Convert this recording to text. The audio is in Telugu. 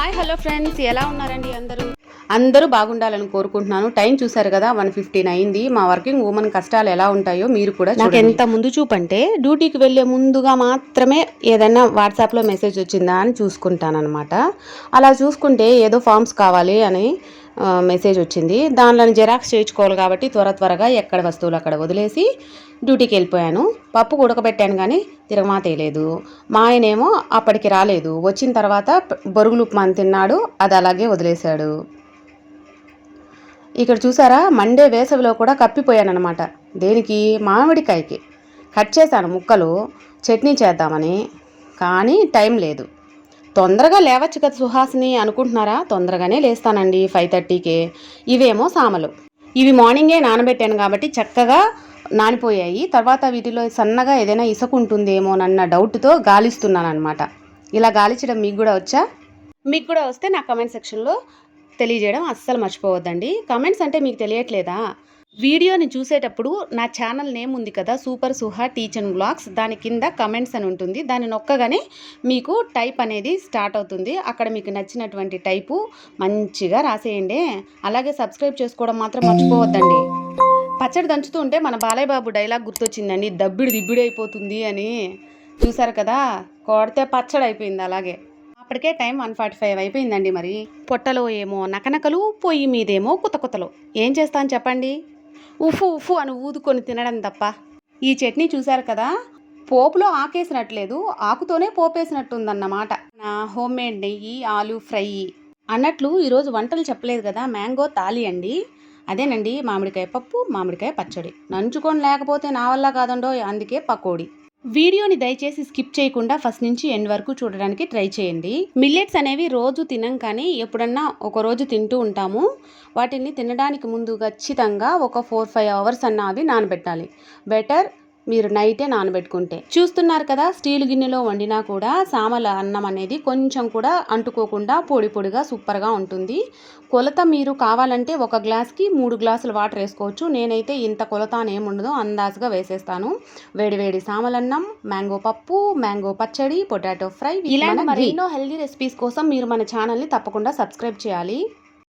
హాయ్ హలో ఫ్రెండ్స్, ఎలా ఉన్నారండి అందరూ బాగుండాలని కోరుకుంటున్నాను. టైం చూసారు కదా, 1:15 అయింది. మా వర్కింగ్ ఉమెన్ కష్టాలు ఎలా ఉంటాయో మీరు కూడా చూడండి. నాకు ఎంత ముందు చూపంటే డ్యూటీకి వెళ్ళే ముందుగా మాత్రమే ఏదైనా వాట్సాప్లో మెసేజ్ వచ్చిందా అని చూసుకుంటానన్నమాట. అలా చూసుకుంటే ఏదో ఫామ్స్ కావాలి అని మెసేజ్ వచ్చింది. దానిలో జెరాక్స్ చేయించుకోవాలి కాబట్టి త్వరగా ఎక్కడ వస్తువులు అక్కడ వదిలేసి డ్యూటీకి వెళ్ళిపోయాను. పప్పు ఉడకబెట్టాను కానీ తిరగమాతేయలేదు. మా ఆయనేమో అప్పటికి రాలేదు. వచ్చిన తర్వాత బొరుగులు ఉప్మా తిన్నాడు, అది అలాగే వదిలేశాడు. ఇక్కడ చూసారా, మండే వేసవిలో కూడా కప్పిపోయానమాట. దేనికి? మామిడికాయకి కట్ చేశాను ముక్కలు, చట్నీ చేద్దామని. కానీ టైం లేదు. తొందరగా లేవచ్చు కదా సుహాసిని అనుకుంటున్నారా? తొందరగానే లేస్తానండి, 5:30కే. ఇవేమో సామలు. ఇవి మార్నింగే నానబెట్టాను కాబట్టి చక్కగా నానిపోయాయి. తర్వాత వీటిలో సన్నగా ఏదైనా ఇసుక ఉంటుందేమోనన్న డౌట్తో గాలిస్తున్నాను అనమాట. ఇలా గాలించడం మీకు కూడా వచ్చా? మీకు కూడా వస్తే నా కమెంట్ సెక్షన్లో తెలియజేయడం అస్సలు మర్చిపోవద్దండి. కమెంట్స్ అంటే మీకు తెలియట్లేదా? వీడియోని చూసేటప్పుడు నా ఛానల్ నేమ్ ఉంది కదా, super Suha teach and vlogs, దాని కింద కమెంట్స్ అని ఉంటుంది. దాన్ని నొక్కగానే మీకు టైప్ అనేది స్టార్ట్ అవుతుంది. అక్కడ మీకు నచ్చినటువంటి టైపు మంచిగా రాసేయండి. అలాగే సబ్స్క్రైబ్ చేసుకోవడం మాత్రం మర్చిపోవద్దండి. పచ్చడి దంచుతూ ఉంటే మన బాలయ్య బాబు డైలాగ్ గుర్తొచ్చిందండి, దబ్బిడి అయిపోతుంది అని. చూసారు కదా, కొడితే పచ్చడి అయిపోయింది. అలాగే అప్పటికే టైం 1:45 అయిపోయిందండి. మరి పొట్టలో ఏమో నకనకలు, పొయ్యి మీదేమో కుతకుతలు. ఏం చేస్తాను చెప్పండి? ఉఫు అని ఊదుకొని తినడం తప్ప. ఈ చట్నీ చూసారు కదా, పోపులో ఆకేసినట్లేదు, ఆకుతోనే పోపేసినట్టుందన్నమాట. నా హోమ్ మేడ్ నెయ్యి ఆలు ఫ్రై అన్నట్లు ఈరోజు వంటలు చెప్పలేదు కదా, మ్యాంగో తాలి అండి. అదేనండి, మామిడికాయ పప్పు, మామిడికాయ పచ్చడి. నంచుకొని లేకపోతే నా వల్ల కాదండో, అందుకే పకోడీ. వీడియోని దయచేసి స్కిప్ చేయకుండా ఫస్ట్ నుంచి ఎండ్ వరకు చూడడానికి ట్రై చేయండి. మిల్లెట్స్ అనేవి రోజు తినం, కానీ ఎప్పుడన్నా ఒక రోజు తింటూ ఉంటాము. వాటిని తినడానికి ముందు ఖచ్చితంగా ఒక 4-5 అవర్స్ అన్న అవి నానబెట్టాలి. బెటర్ మీరు నైటే నానబెట్టుకుంటే. చూస్తున్నారు కదా, స్టీల్ గిన్నెలో వండినా కూడా సామల అన్నం అనేది కొంచెం కూడా అంటుకోకుండా పొడిగా సూపర్గా ఉంటుంది. కొలత మీరు కావాలంటే ఒక గ్లాస్కి 3 గ్లాసులు వాటర్ వేసుకోవచ్చు. నేనైతే ఇంత కొలత ఏముండదో అందాజుగా వేసేస్తాను. వేడి సామలన్నం, మ్యాంగో పప్పు, మ్యాంగో పచ్చడి, పొటాటో ఫ్రై, ఇలాంటి మరెన్నో హెల్దీ రెసిపీస్ కోసం మీరు మన ఛానల్ని తప్పకుండా సబ్స్క్రైబ్ చేయాలి.